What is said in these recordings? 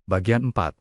Bagian 4.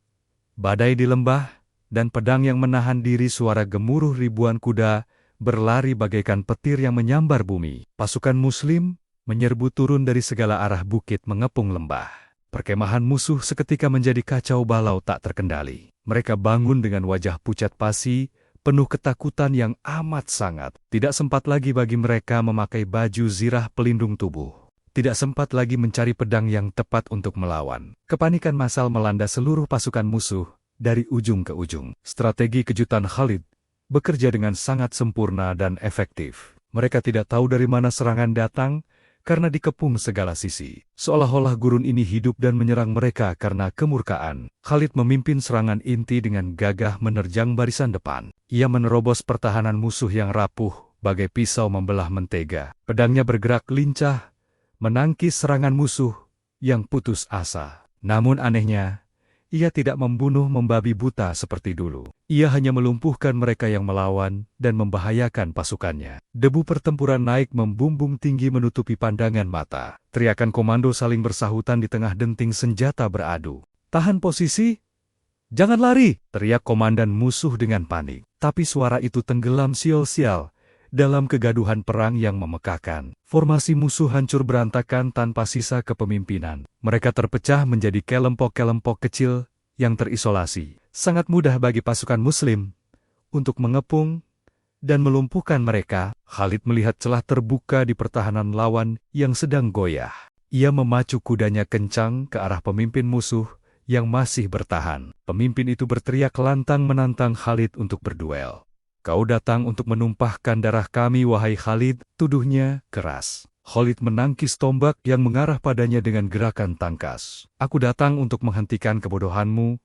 Badai di lembah, dan pedang yang menahan diri. Suara gemuruh ribuan kuda berlari bagaikan petir yang menyambar bumi. Pasukan Muslim menyerbu turun dari segala arah bukit mengepung lembah. Perkemahan musuh seketika menjadi kacau balau tak terkendali. Mereka bangun dengan wajah pucat pasi, penuh ketakutan yang amat sangat. Tidak sempat lagi bagi mereka memakai baju zirah pelindung tubuh. Tidak sempat lagi mencari pedang yang tepat untuk melawan. Kepanikan massal melanda seluruh pasukan musuh dari ujung ke ujung. Strategi kejutan Khalid bekerja dengan sangat sempurna dan efektif. Mereka tidak tahu dari mana serangan datang, karena dikepung segala sisi. Seolah-olah gurun ini hidup dan menyerang mereka karena kemurkaan. Khalid memimpin serangan inti dengan gagah menerjang barisan depan. Ia menerobos pertahanan musuh yang rapuh, bagai pisau membelah mentega. Pedangnya bergerak lincah, menangkis serangan musuh yang putus asa. Namun anehnya, ia tidak membunuh membabi buta seperti dulu. Ia hanya melumpuhkan mereka yang melawan dan membahayakan pasukannya. Debu pertempuran naik membumbung tinggi menutupi pandangan mata. Teriakan komando saling bersahutan di tengah denting senjata beradu. "Tahan posisi! Jangan lari!" teriak komandan musuh dengan panik. Tapi suara itu tenggelam sial-sial dalam kegaduhan perang yang memekakan. Formasi musuh hancur berantakan tanpa sisa kepemimpinan. Mereka terpecah menjadi kelompok-kelompok kecil yang terisolasi. Sangat mudah bagi pasukan Muslim untuk mengepung dan melumpuhkan mereka. Khalid melihat celah terbuka di pertahanan lawan yang sedang goyah. Ia memacu kudanya kencang ke arah pemimpin musuh yang masih bertahan. Pemimpin itu berteriak lantang menantang Khalid untuk berduel. "Kau datang untuk menumpahkan darah kami, wahai Khalid," tuduhnya keras. Khalid menangkis tombak yang mengarah padanya dengan gerakan tangkas. "Aku datang untuk menghentikan kebodohanmu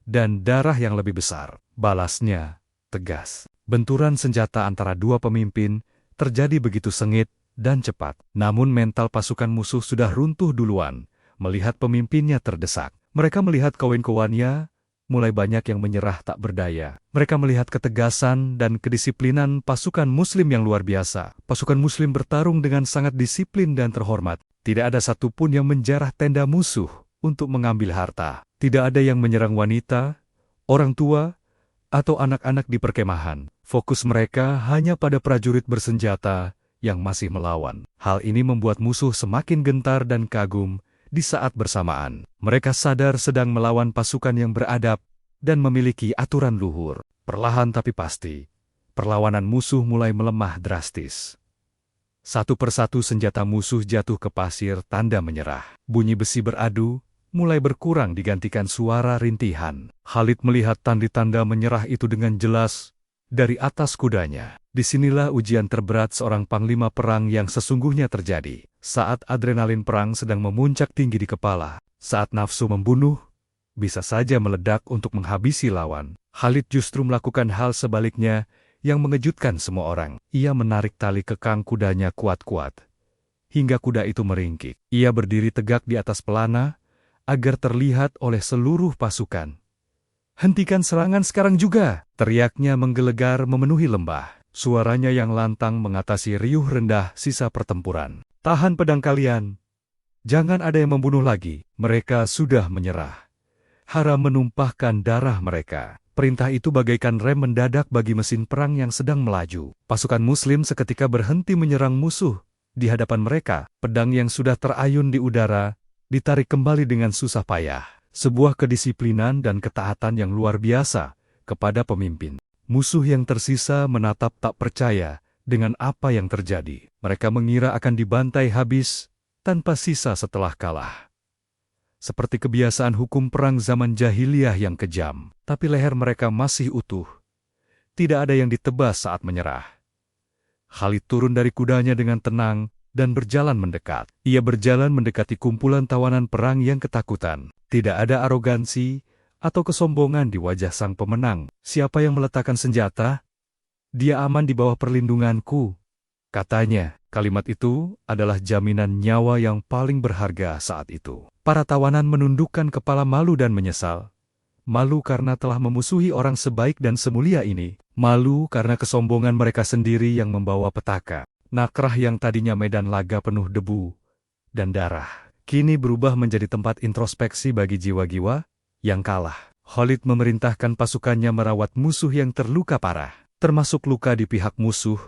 dan darah yang lebih besar," balasnya tegas. Benturan senjata antara dua pemimpin terjadi begitu sengit dan cepat. Namun mental pasukan musuh sudah runtuh duluan melihat pemimpinnya terdesak. Mereka melihat kawan-kawannya mulai banyak yang menyerah tak berdaya. Mereka melihat ketegasan dan kedisiplinan pasukan Muslim yang luar biasa. Pasukan Muslim bertarung dengan sangat disiplin dan terhormat. Tidak ada satupun yang menjarah tenda musuh untuk mengambil harta. Tidak ada yang menyerang wanita, orang tua, atau anak-anak di perkemahan. Fokus mereka hanya pada prajurit bersenjata yang masih melawan. Hal ini membuat musuh semakin gentar dan kagum. Di saat bersamaan, mereka sadar sedang melawan pasukan yang beradab dan memiliki aturan luhur. Perlahan tapi pasti, perlawanan musuh mulai melemah drastis. Satu persatu senjata musuh jatuh ke pasir tanda menyerah. Bunyi besi beradu mulai berkurang digantikan suara rintihan. Khalid melihat tanda-tanda menyerah itu dengan jelas dari atas kudanya. Disinilah ujian terberat seorang panglima perang yang sesungguhnya terjadi. Saat adrenalin perang sedang memuncak tinggi di kepala, saat nafsu membunuh bisa saja meledak untuk menghabisi lawan, Khalid justru melakukan hal sebaliknya yang mengejutkan semua orang. Ia menarik tali kekang kudanya kuat-kuat, hingga kuda itu meringkik. Ia berdiri tegak di atas pelana, agar terlihat oleh seluruh pasukan. "Hentikan serangan sekarang juga!" teriaknya menggelegar memenuhi lembah. Suaranya yang lantang mengatasi riuh rendah sisa pertempuran. "Tahan pedang kalian. Jangan ada yang membunuh lagi. Mereka sudah menyerah. Haram menumpahkan darah mereka." Perintah itu bagaikan rem mendadak bagi mesin perang yang sedang melaju. Pasukan Muslim seketika berhenti menyerang musuh. Di hadapan mereka, pedang yang sudah terayun di udara ditarik kembali dengan susah payah. Sebuah kedisiplinan dan ketaatan yang luar biasa kepada pemimpin. Musuh yang tersisa menatap tak percaya dengan apa yang terjadi. Mereka mengira akan dibantai habis tanpa sisa setelah kalah. Seperti kebiasaan hukum perang zaman jahiliyah yang kejam, tapi leher mereka masih utuh. Tidak ada yang ditebas saat menyerah. Khalid turun dari kudanya dengan tenang dan berjalan mendekat. Ia berjalan mendekati kumpulan tawanan perang yang ketakutan. Tidak ada arogansi atau kesombongan di wajah sang pemenang. "Siapa yang meletakkan senjata? Dia aman di bawah perlindunganku," katanya. Kalimat itu adalah jaminan nyawa yang paling berharga saat itu. Para tawanan menundukkan kepala malu dan menyesal. Malu karena telah memusuhi orang sebaik dan semulia ini. Malu karena kesombongan mereka sendiri yang membawa petaka. Nakrah yang tadinya medan laga penuh debu dan darah, kini berubah menjadi tempat introspeksi bagi jiwa-jiwa yang kalah. Khalid memerintahkan pasukannya merawat musuh yang terluka parah, termasuk luka di pihak musuh,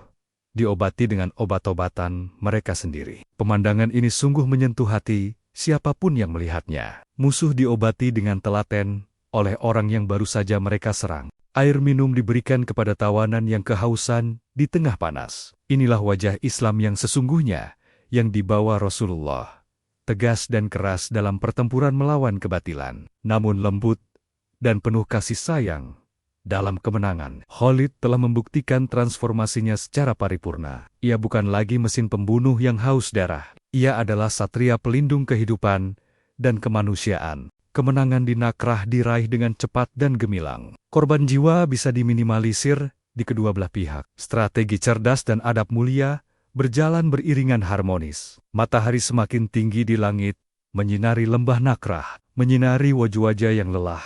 diobati dengan obat-obatan mereka sendiri. Pemandangan ini sungguh menyentuh hati siapapun yang melihatnya. Musuh diobati dengan telaten oleh orang yang baru saja mereka serang. Air minum diberikan kepada tawanan yang kehausan di tengah panas. Inilah wajah Islam yang sesungguhnya yang dibawa Rasulullah. Tegas dan keras dalam pertempuran melawan kebatilan, namun lembut dan penuh kasih sayang dalam kemenangan. Khalid telah membuktikan transformasinya secara paripurna. Ia bukan lagi mesin pembunuh yang haus darah. Ia adalah satria pelindung kehidupan dan kemanusiaan. Kemenangan di Nakrah diraih dengan cepat dan gemilang. Korban jiwa bisa diminimalisir di kedua belah pihak. Strategi cerdas dan adab mulia berjalan beriringan harmonis. Matahari semakin tinggi di langit, menyinari lembah Nakrah, menyinari wajah-wajah yang lelah,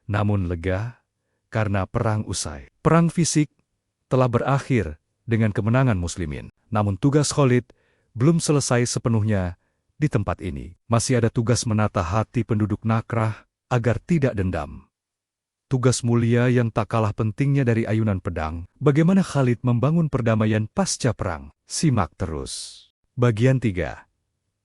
namun lega, karena perang usai. Perang fisik telah berakhir dengan kemenangan muslimin. Namun tugas Khalid belum selesai sepenuhnya di tempat ini. Masih ada tugas menata hati penduduk Nakrah agar tidak dendam. Tugas mulia yang tak kalah pentingnya dari ayunan pedang. Bagaimana Khalid membangun perdamaian pasca perang? Simak terus. Bagian 3.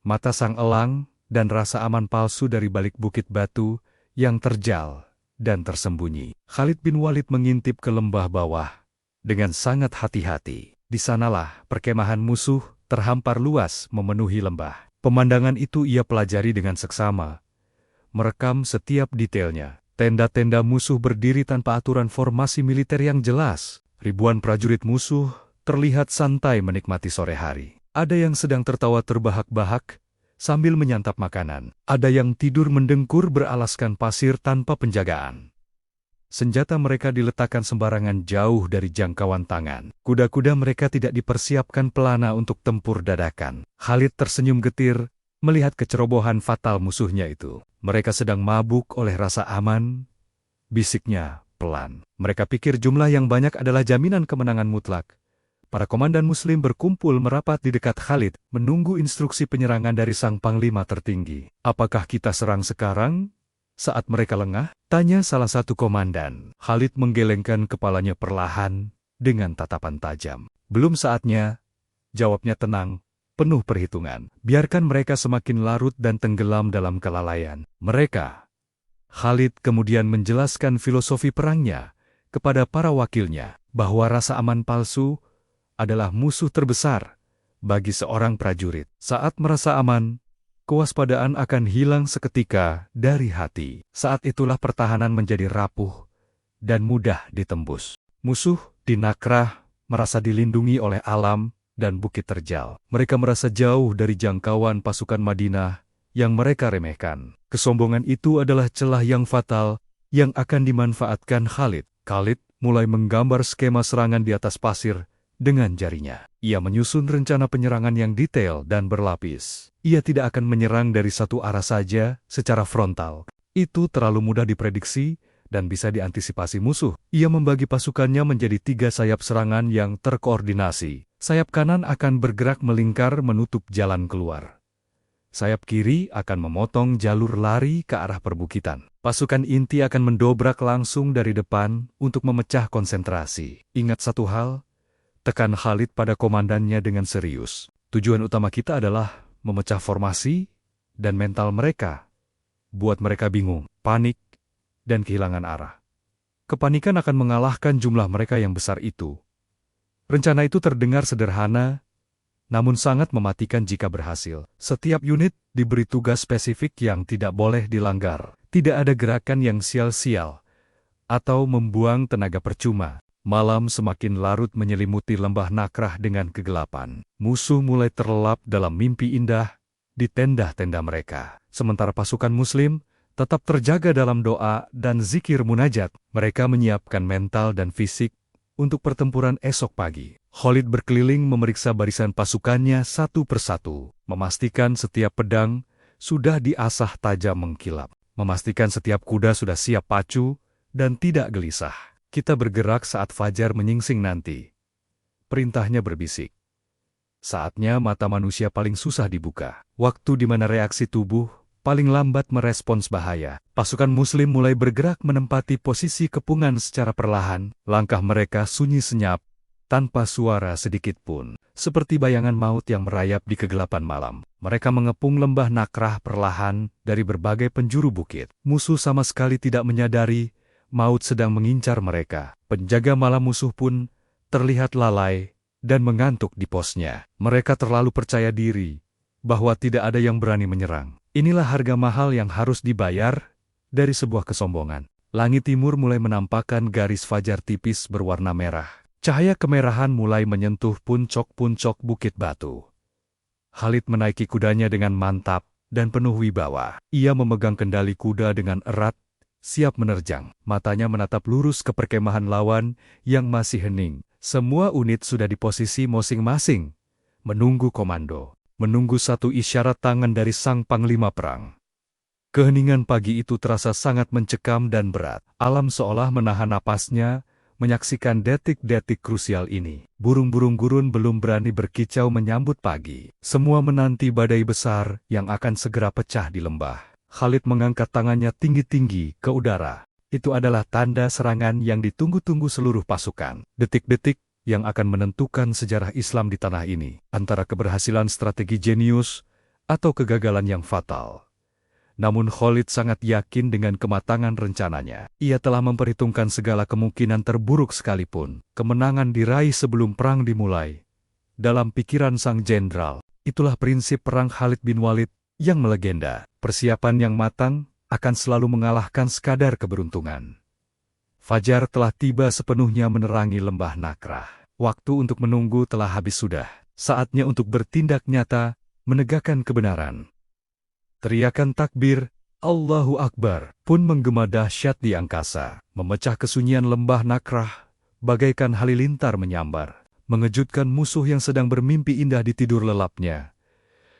Mata sang elang dan rasa aman palsu dari balik bukit batu yang terjal dan tersembunyi. Khalid bin Walid mengintip ke lembah bawah dengan sangat hati-hati. Di sanalah perkemahan musuh terhampar luas memenuhi lembah. Pemandangan itu ia pelajari dengan seksama, merekam setiap detailnya. Tenda-tenda musuh berdiri tanpa aturan formasi militer yang jelas. Ribuan prajurit musuh terlihat santai menikmati sore hari. Ada yang sedang tertawa terbahak-bahak sambil menyantap makanan. Ada yang tidur mendengkur beralaskan pasir tanpa penjagaan. Senjata mereka diletakkan sembarangan jauh dari jangkauan tangan. Kuda-kuda mereka tidak dipersiapkan pelana untuk tempur dadakan. Khalid tersenyum getir melihat kecerobohan fatal musuhnya itu. Mereka sedang mabuk oleh rasa aman, bisiknya pelan. Mereka pikir jumlah yang banyak adalah jaminan kemenangan mutlak. Para komandan muslim berkumpul merapat di dekat Khalid, menunggu instruksi penyerangan dari sang panglima tertinggi. Apakah kita serang sekarang, saat mereka lengah? Tanya salah satu komandan. Khalid menggelengkan kepalanya perlahan, dengan tatapan tajam. Belum saatnya, jawabnya tenang, penuh perhitungan. Biarkan mereka semakin larut dan tenggelam dalam kelalaian. Khalid kemudian menjelaskan filosofi perangnya kepada para wakilnya, bahwa rasa aman palsu adalah musuh terbesar bagi seorang prajurit. Saat merasa aman, kewaspadaan akan hilang seketika dari hati. Saat itulah pertahanan menjadi rapuh dan mudah ditembus. Musuh di Nakrah merasa dilindungi oleh alam dan bukit terjal. Mereka merasa jauh dari jangkauan pasukan Madinah yang mereka remehkan. Kesombongan itu adalah celah yang fatal yang akan dimanfaatkan Khalid. Khalid mulai menggambar skema serangan di atas pasir dengan jarinya. Ia menyusun rencana penyerangan yang detail dan berlapis. Ia tidak akan menyerang dari satu arah saja secara frontal. Itu terlalu mudah diprediksi dan bisa diantisipasi musuh. Ia membagi pasukannya menjadi 3 sayap serangan yang terkoordinasi. Sayap kanan akan bergerak melingkar menutup jalan keluar. Sayap kiri akan memotong jalur lari ke arah perbukitan. Pasukan inti akan mendobrak langsung dari depan untuk memecah konsentrasi. Ingat satu hal, tekan Khalid pada komandannya dengan serius. Tujuan utama kita adalah memecah formasi dan mental mereka. Buat mereka bingung, panik, dan kehilangan arah. Kepanikan akan mengalahkan jumlah mereka yang besar itu. Rencana itu terdengar sederhana, namun sangat mematikan jika berhasil. Setiap unit diberi tugas spesifik yang tidak boleh dilanggar. Tidak ada gerakan yang sia-sia atau membuang tenaga percuma. Malam semakin larut menyelimuti lembah Nakrah dengan kegelapan. Musuh mulai terlelap dalam mimpi indah di tenda-tenda mereka. Sementara pasukan muslim tetap terjaga dalam doa dan zikir munajat. Mereka menyiapkan mental dan fisik untuk pertempuran esok pagi. Khalid berkeliling memeriksa barisan pasukannya satu persatu, memastikan setiap pedang sudah diasah tajam mengkilap, memastikan setiap kuda sudah siap pacu dan tidak gelisah. Kita bergerak saat fajar menyingsing nanti. Perintahnya berbisik. Saatnya mata manusia paling susah dibuka. Waktu di mana reaksi tubuh paling lambat merespons bahaya. Pasukan Muslim mulai bergerak menempati posisi kepungan secara perlahan. Langkah mereka sunyi senyap, tanpa suara sedikit pun. Seperti bayangan maut yang merayap di kegelapan malam. Mereka mengepung lembah Nakrah perlahan dari berbagai penjuru bukit. Musuh sama sekali tidak menyadari maut sedang mengincar mereka. Penjaga malam musuh pun terlihat lalai dan mengantuk di posnya. Mereka terlalu percaya diri bahwa tidak ada yang berani menyerang. Inilah harga mahal yang harus dibayar dari sebuah kesombongan. Langit timur mulai menampakkan garis fajar tipis berwarna merah. Cahaya kemerahan mulai menyentuh puncak-puncak bukit batu. Khalid menaiki kudanya dengan mantap dan penuh wibawa. Ia memegang kendali kuda dengan erat, siap menerjang. Matanya menatap lurus ke perkemahan lawan yang masih hening. Semua unit sudah di posisi masing-masing, menunggu komando, menunggu satu isyarat tangan dari sang panglima perang. Keheningan pagi itu terasa sangat mencekam dan berat. Alam seolah menahan napasnya, menyaksikan detik-detik krusial ini. Burung-burung gurun belum berani berkicau menyambut pagi. Semua menanti badai besar yang akan segera pecah di lembah. Khalid mengangkat tangannya tinggi-tinggi ke udara. Itu adalah tanda serangan yang ditunggu-tunggu seluruh pasukan. Detik-detik yang akan menentukan sejarah Islam di tanah ini. Antara keberhasilan strategi jenius atau kegagalan yang fatal. Namun Khalid sangat yakin dengan kematangan rencananya. Ia telah memperhitungkan segala kemungkinan terburuk sekalipun. Kemenangan diraih sebelum perang dimulai. Dalam pikiran sang jenderal, itulah prinsip perang Khalid bin Walid yang melegenda. Persiapan yang matang akan selalu mengalahkan sekadar keberuntungan. Fajar telah tiba sepenuhnya menerangi lembah Nakrah. Waktu untuk menunggu telah habis sudah. Saatnya untuk bertindak nyata, menegakkan kebenaran. Teriakan takbir, Allahu Akbar, pun menggema dahsyat di angkasa, memecah kesunyian lembah Nakrah, bagaikan halilintar menyambar, mengejutkan musuh yang sedang bermimpi indah di tidur lelapnya.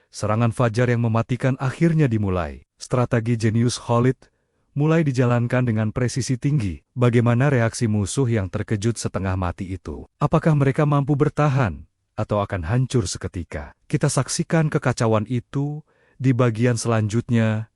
Serangan fajar yang mematikan akhirnya dimulai. Strategi jenius Khalid mulai dijalankan dengan presisi tinggi. Bagaimana reaksi musuh yang terkejut setengah mati itu? Apakah mereka mampu bertahan, atau akan hancur seketika? Kita saksikan kekacauan itu di bagian selanjutnya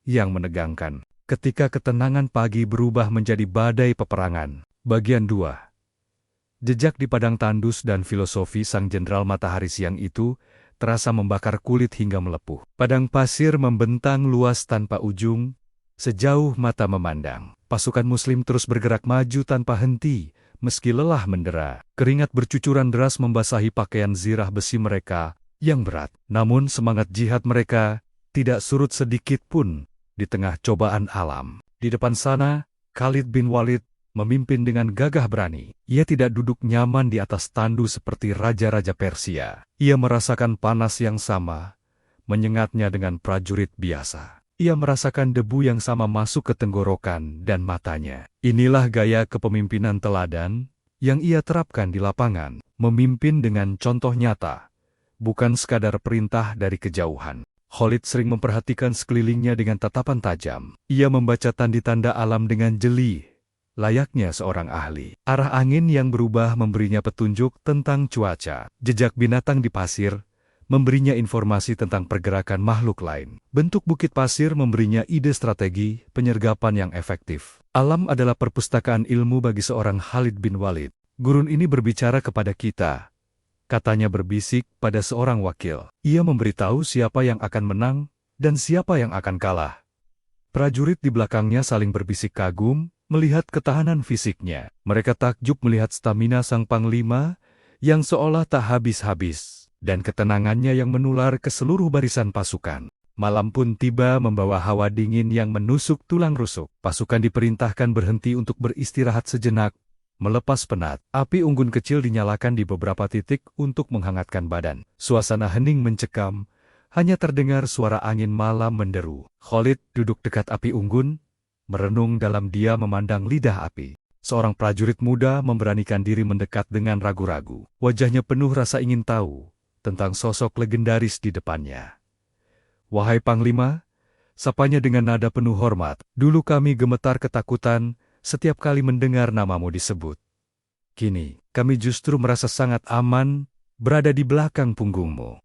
yang menegangkan. Ketika ketenangan pagi berubah menjadi badai peperangan. Bagian 2. Jejak di padang tandus dan filosofi sang jenderal matahari siang itu terasa membakar kulit hingga melepuh. Padang pasir membentang luas tanpa ujung, sejauh mata memandang. Pasukan Muslim terus bergerak maju tanpa henti, meski lelah mendera. Keringat bercucuran deras membasahi pakaian zirah besi mereka yang berat. Namun semangat jihad mereka tidak surut sedikit pun di tengah cobaan alam. Di depan sana, Khalid bin Walid memimpin dengan gagah berani. Ia tidak duduk nyaman di atas tandu seperti raja-raja Persia. Ia merasakan panas yang sama, menyengatnya dengan prajurit biasa. Ia merasakan debu yang sama masuk ke tenggorokan dan matanya. Inilah gaya kepemimpinan teladan yang ia terapkan di lapangan. Memimpin dengan contoh nyata, bukan sekadar perintah dari kejauhan. Khalid sering memperhatikan sekelilingnya dengan tatapan tajam. Ia membaca tanda-tanda alam dengan jeli, layaknya seorang ahli. Arah angin yang berubah memberinya petunjuk tentang cuaca. Jejak binatang di pasir memberinya informasi tentang pergerakan makhluk lain. Bentuk bukit pasir memberinya ide strategi penyergapan yang efektif. Alam adalah perpustakaan ilmu bagi seorang Khalid bin Walid. Gurun ini berbicara kepada kita, katanya berbisik pada seorang wakil. Ia memberitahu siapa yang akan menang dan siapa yang akan kalah. Prajurit di belakangnya saling berbisik kagum melihat ketahanan fisiknya. Mereka takjub melihat stamina sang panglima yang seolah tak habis-habis, dan ketenangannya yang menular ke seluruh barisan pasukan. Malam pun tiba membawa hawa dingin yang menusuk tulang rusuk. Pasukan diperintahkan berhenti untuk beristirahat sejenak, melepas penat. Api unggun kecil dinyalakan di beberapa titik untuk menghangatkan badan. Suasana hening mencekam, hanya terdengar suara angin malam menderu. Khalid duduk dekat api unggun, merenung dalam dia memandang lidah api. Seorang prajurit muda memberanikan diri mendekat dengan ragu-ragu. Wajahnya penuh rasa ingin tahu tentang sosok legendaris di depannya. Wahai Panglima, sapanya dengan nada penuh hormat. Dulu kami gemetar ketakutan setiap kali mendengar namamu disebut. Kini, kami justru merasa sangat aman berada di belakang punggungmu.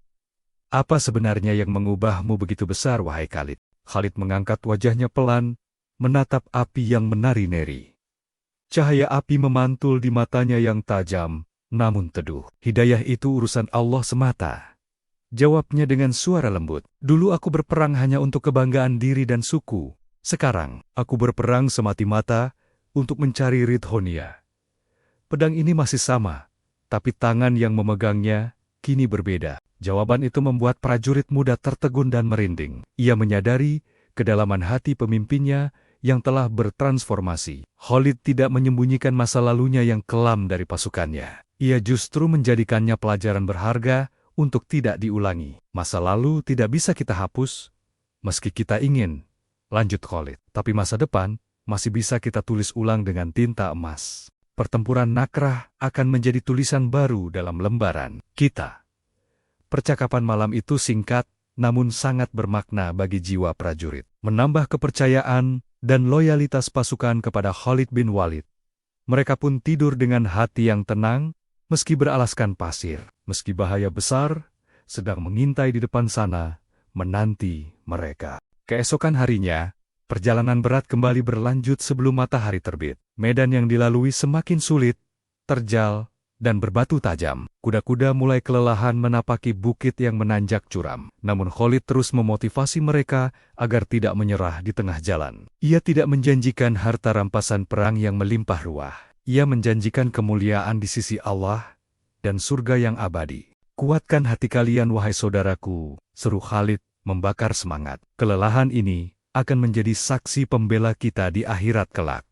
Apa sebenarnya yang mengubahmu begitu besar, wahai Khalid? Khalid mengangkat wajahnya pelan, menatap api yang menari-nari. Cahaya api memantul di matanya yang tajam, namun teduh. Hidayah itu urusan Allah semata. Jawabnya dengan suara lembut. Dulu aku berperang hanya untuk kebanggaan diri dan suku. Sekarang, aku berperang semati-mata untuk mencari Ridhonia. Pedang ini masih sama, tapi tangan yang memegangnya kini berbeda. Jawaban itu membuat prajurit muda tertegun dan merinding. Ia menyadari kedalaman hati pemimpinnya yang telah bertransformasi. Khalid tidak menyembunyikan masa lalunya yang kelam dari pasukannya. Ia justru menjadikannya pelajaran berharga untuk tidak diulangi. Masa lalu tidak bisa kita hapus, meski kita ingin, lanjut Khalid. Tapi masa depan masih bisa kita tulis ulang dengan tinta emas. Pertempuran Nakrah akan menjadi tulisan baru dalam lembaran kita. Percakapan malam itu singkat, namun sangat bermakna bagi jiwa prajurit. Menambah kepercayaan dan loyalitas pasukan kepada Khalid bin Walid. Mereka pun tidur dengan hati yang tenang, meski beralaskan pasir, meski bahaya besar sedang mengintai di depan sana, menanti mereka. Keesokan harinya, perjalanan berat kembali berlanjut sebelum matahari terbit. Medan yang dilalui semakin sulit, terjal, dan berbatu tajam. Kuda-kuda mulai kelelahan menapaki bukit yang menanjak curam. Namun Khalid terus memotivasi mereka agar tidak menyerah di tengah jalan. Ia tidak menjanjikan harta rampasan perang yang melimpah ruah. Ia menjanjikan kemuliaan di sisi Allah dan surga yang abadi. Kuatkan hati kalian wahai saudaraku, seru Khalid membakar semangat. Kelelahan ini akan menjadi saksi pembela kita di akhirat kelak.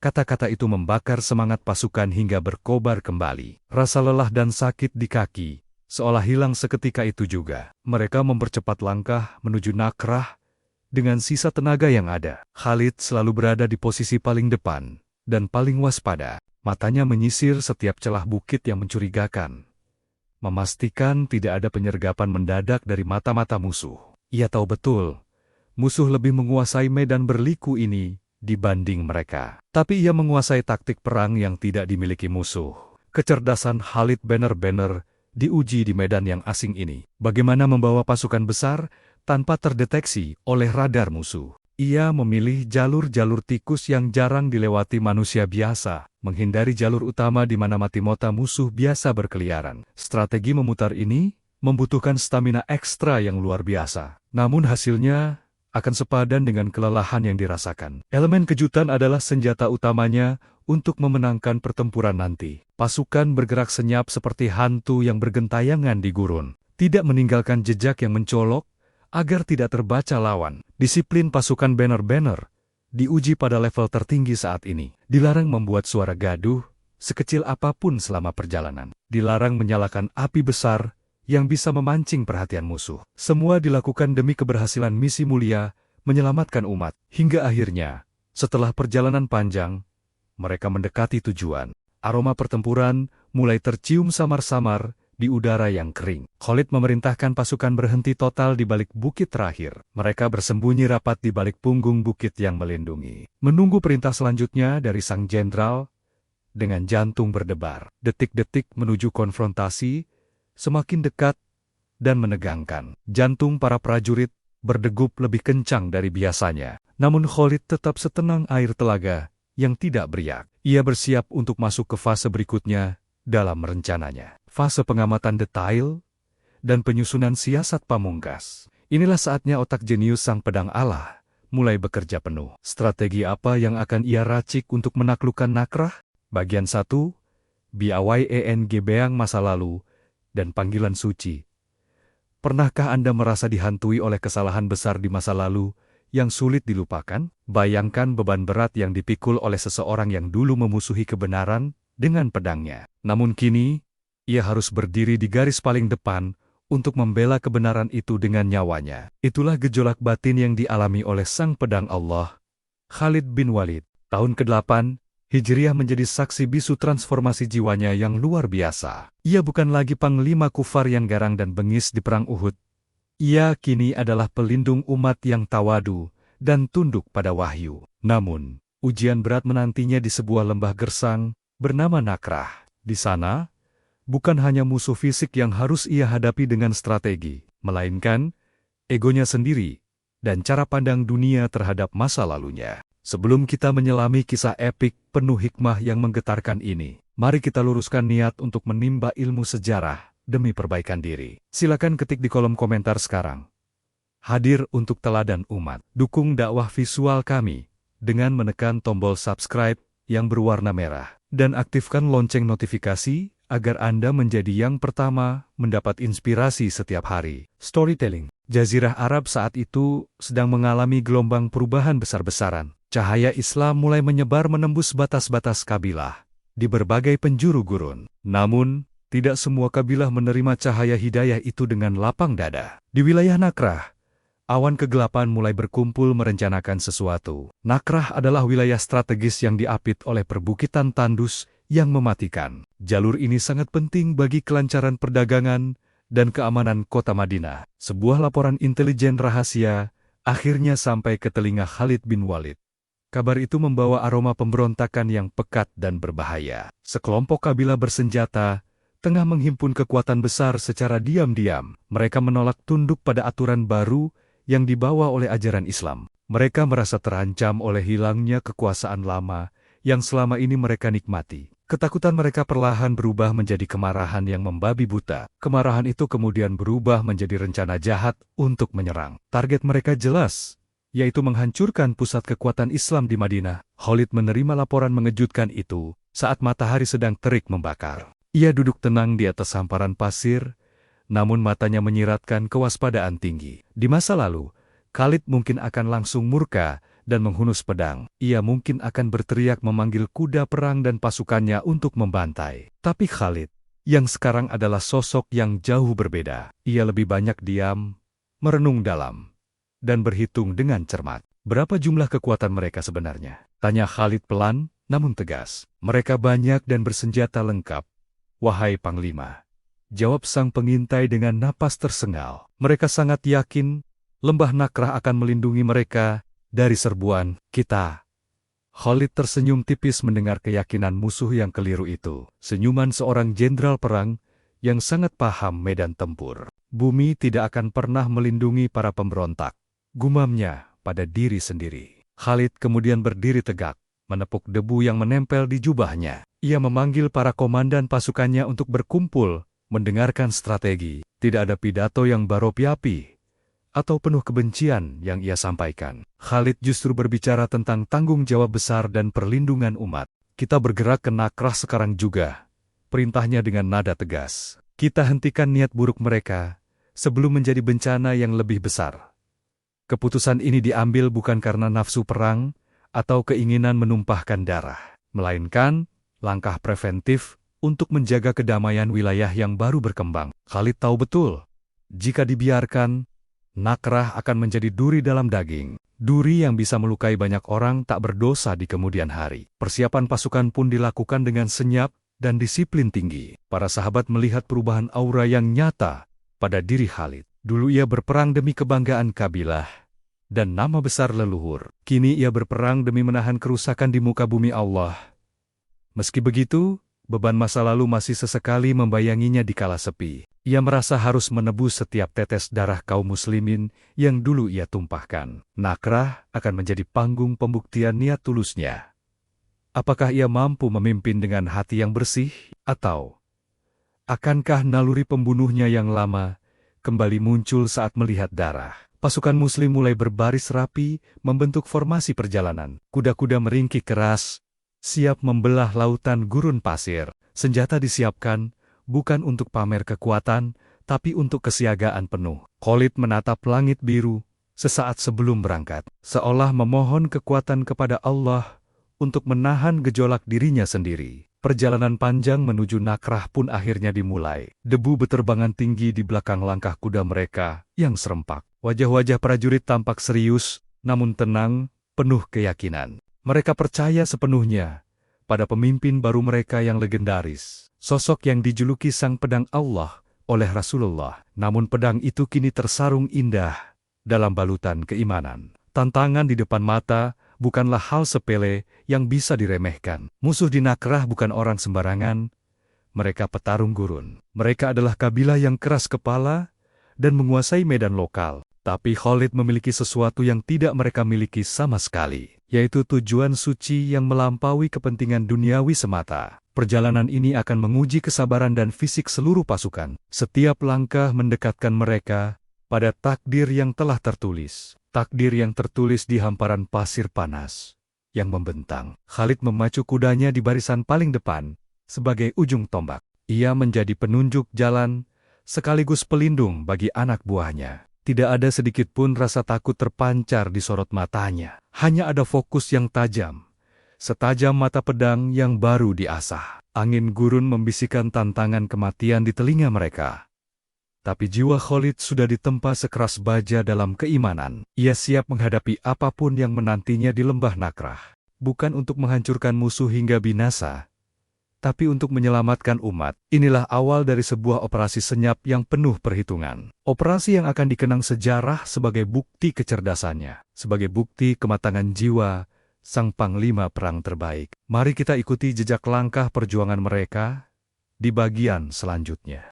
Kata-kata itu membakar semangat pasukan hingga berkobar kembali. Rasa lelah dan sakit di kaki seolah hilang seketika itu juga. Mereka mempercepat langkah menuju Nakrah dengan sisa tenaga yang ada. Khalid selalu berada di posisi paling depan dan paling waspada. Matanya menyisir setiap celah bukit yang mencurigakan, memastikan tidak ada penyergapan mendadak dari mata-mata musuh. Ia tahu betul, musuh lebih menguasai medan berliku ini dibanding mereka. Tapi ia menguasai taktik perang yang tidak dimiliki musuh. Kecerdasan Khalid benar-benar diuji di medan yang asing ini. Bagaimana membawa pasukan besar tanpa terdeteksi oleh radar musuh. Ia memilih jalur-jalur tikus yang jarang dilewati manusia biasa, menghindari jalur utama di mana mata musuh biasa berkeliaran. Strategi memutar ini membutuhkan stamina ekstra yang luar biasa. Namun hasilnya akan sepadan dengan kelelahan yang dirasakan. Elemen kejutan adalah senjata utamanya untuk memenangkan pertempuran nanti. Pasukan bergerak senyap seperti hantu yang bergentayangan di gurun, tidak meninggalkan jejak yang mencolok agar tidak terbaca lawan. Disiplin pasukan benar-benar diuji pada level tertinggi saat ini. Dilarang membuat suara gaduh sekecil apapun selama perjalanan. Dilarang menyalakan api besar yang bisa memancing perhatian musuh. Semua dilakukan demi keberhasilan misi mulia menyelamatkan umat. Hingga akhirnya, setelah perjalanan panjang, mereka mendekati tujuan. Aroma pertempuran mulai tercium samar-samar di udara yang kering. Khalid memerintahkan pasukan berhenti total di balik bukit terakhir. Mereka bersembunyi rapat di balik punggung bukit yang melindungi. Menunggu perintah selanjutnya dari sang jenderal dengan jantung berdebar. Detik-detik menuju konfrontasi semakin dekat dan menegangkan. Jantung para prajurit berdegup lebih kencang dari biasanya. Namun Khalid tetap setenang air telaga yang tidak beriak. Ia bersiap untuk masuk ke fase berikutnya dalam rencananya. Fase pengamatan detail dan penyusunan siasat pamungkas. Inilah saatnya otak jenius sang pedang Allah mulai bekerja penuh. Strategi apa yang akan ia racik untuk menaklukkan Nakrah? Bagian 1. Byeng Beang masa lalu dan panggilan suci. Pernahkah Anda merasa dihantui oleh kesalahan besar di masa lalu yang sulit dilupakan? Bayangkan beban berat yang dipikul oleh seseorang yang dulu memusuhi kebenaran dengan pedangnya. Namun kini, ia harus berdiri di garis paling depan untuk membela kebenaran itu dengan nyawanya. Itulah gejolak batin yang dialami oleh sang pedang Allah, Khalid bin Walid. Tahun ke-8, Hijriah menjadi saksi bisu transformasi jiwanya yang luar biasa. Ia bukan lagi panglima kufar yang garang dan bengis di perang Uhud. Ia kini adalah pelindung umat yang tawadu dan tunduk pada wahyu. Namun, ujian berat menantinya di sebuah lembah gersang bernama Nakrah. Di sana, bukan hanya musuh fisik yang harus ia hadapi dengan strategi, melainkan egonya sendiri dan cara pandang dunia terhadap masa lalunya. Sebelum kita menyelami kisah epik penuh hikmah yang menggetarkan ini, mari kita luruskan niat untuk menimba ilmu sejarah demi perbaikan diri. Silakan ketik di kolom komentar sekarang. Hadir untuk teladan umat. Dukung dakwah visual kami dengan menekan tombol subscribe yang berwarna merah dan aktifkan lonceng notifikasi agar Anda menjadi yang pertama mendapat inspirasi setiap hari. Storytelling. Jazirah Arab saat itu sedang mengalami gelombang perubahan besar-besaran. Cahaya Islam mulai menyebar menembus batas-batas kabilah di berbagai penjuru gurun. Namun, tidak semua kabilah menerima cahaya hidayah itu dengan lapang dada. Di wilayah Nakrah, awan kegelapan mulai berkumpul merencanakan sesuatu. Nakrah adalah wilayah strategis yang diapit oleh perbukitan tandus yang mematikan. Jalur ini sangat penting bagi kelancaran perdagangan dan keamanan kota Madinah. Sebuah laporan intelijen rahasia akhirnya sampai ke telinga Khalid bin Walid. Kabar itu membawa aroma pemberontakan yang pekat dan berbahaya. Sekelompok kabilah bersenjata tengah menghimpun kekuatan besar secara diam-diam. Mereka menolak tunduk pada aturan baru yang dibawa oleh ajaran Islam. Mereka merasa terancam oleh hilangnya kekuasaan lama yang selama ini mereka nikmati. Ketakutan mereka perlahan berubah menjadi kemarahan yang membabi buta. Kemarahan itu kemudian berubah menjadi rencana jahat untuk menyerang. Target mereka jelas, yaitu menghancurkan pusat kekuatan Islam di Madinah. Khalid menerima laporan mengejutkan itu saat matahari sedang terik membakar. Ia duduk tenang di atas hamparan pasir, namun matanya menyiratkan kewaspadaan tinggi. Di masa lalu, Khalid mungkin akan langsung murka dan menghunus pedang. Ia mungkin akan berteriak memanggil kuda perang dan pasukannya untuk membantai. Tapi Khalid, yang sekarang adalah sosok yang jauh berbeda. Ia lebih banyak diam, merenung dalam, dan berhitung dengan cermat. Berapa jumlah kekuatan mereka sebenarnya? Tanya Khalid pelan, namun tegas. Mereka banyak dan bersenjata lengkap, wahai Panglima. Jawab sang pengintai dengan napas tersengal. Mereka sangat yakin lembah Nakrah akan melindungi mereka dari serbuan kita. Khalid tersenyum tipis mendengar keyakinan musuh yang keliru itu. Senyuman seorang jenderal perang yang sangat paham medan tempur. Bumi tidak akan pernah melindungi para pemberontak, gumamnya pada diri sendiri. Khalid kemudian berdiri tegak, menepuk debu yang menempel di jubahnya. Ia memanggil para komandan pasukannya untuk berkumpul, mendengarkan strategi. Tidak ada pidato yang baropi-api atau penuh kebencian yang ia sampaikan. Khalid justru berbicara tentang tanggung jawab besar dan perlindungan umat. Kita bergerak ke Nakrah sekarang juga, perintahnya dengan nada tegas. Kita hentikan niat buruk mereka sebelum menjadi bencana yang lebih besar. Keputusan ini diambil bukan karena nafsu perang atau keinginan menumpahkan darah, melainkan langkah preventif untuk menjaga kedamaian wilayah yang baru berkembang. Khalid tahu betul, jika dibiarkan, Nakrah akan menjadi duri dalam daging. Duri yang bisa melukai banyak orang tak berdosa di kemudian hari. Persiapan pasukan pun dilakukan dengan senyap dan disiplin tinggi. Para sahabat melihat perubahan aura yang nyata pada diri Khalid. Dulu ia berperang demi kebanggaan kabilah dan nama besar leluhur. Kini ia berperang demi menahan kerusakan di muka bumi Allah. Meski begitu, beban masa lalu masih sesekali membayanginya di kala sepi. Ia merasa harus menebus setiap tetes darah kaum muslimin yang dulu ia tumpahkan. Nakrah akan menjadi panggung pembuktian niat tulusnya. Apakah ia mampu memimpin dengan hati yang bersih, atau akankah naluri pembunuhnya yang lama kembali muncul saat melihat darah? Pasukan muslim mulai berbaris rapi, membentuk formasi perjalanan. Kuda-kuda meringkik keras, siap membelah lautan gurun pasir. Senjata disiapkan, bukan untuk pamer kekuatan, tapi untuk kesiagaan penuh. Khalid menatap langit biru sesaat sebelum berangkat, seolah memohon kekuatan kepada Allah untuk menahan gejolak dirinya sendiri. Perjalanan panjang menuju Nakrah pun akhirnya dimulai. Debu beterbangan tinggi di belakang langkah kuda mereka yang serempak. Wajah-wajah prajurit tampak serius, namun tenang, penuh keyakinan. Mereka percaya sepenuhnya pada pemimpin baru mereka yang legendaris. Sosok yang dijuluki Sang Pedang Allah oleh Rasulullah. Namun pedang itu kini tersarung indah dalam balutan keimanan. Tantangan di depan mata bukanlah hal sepele yang bisa diremehkan. Musuh di Nakrah bukan orang sembarangan. Mereka petarung gurun. Mereka adalah kabilah yang keras kepala dan menguasai medan lokal. Tapi Khalid memiliki sesuatu yang tidak mereka miliki sama sekali, yaitu tujuan suci yang melampaui kepentingan duniawi semata. Perjalanan ini akan menguji kesabaran dan fisik seluruh pasukan. Setiap langkah mendekatkan mereka pada takdir yang telah tertulis. Takdir yang tertulis di hamparan pasir panas yang membentang. Khalid memacu kudanya di barisan paling depan sebagai ujung tombak. Ia menjadi penunjuk jalan sekaligus pelindung bagi anak buahnya. Tidak ada sedikit pun rasa takut terpancar di sorot matanya. Hanya ada fokus yang tajam, setajam mata pedang yang baru diasah. Angin gurun membisikkan tantangan kematian di telinga mereka. Tapi jiwa Khalid sudah ditempa sekeras baja dalam keimanan. Ia siap menghadapi apapun yang menantinya di lembah Nakrah. Bukan untuk menghancurkan musuh hingga binasa, tapi untuk menyelamatkan umat. Inilah awal dari sebuah operasi senyap yang penuh perhitungan. Operasi yang akan dikenang sejarah sebagai bukti kecerdasannya, sebagai bukti kematangan jiwa sang panglima perang terbaik. Mari kita ikuti jejak langkah perjuangan mereka di bagian selanjutnya.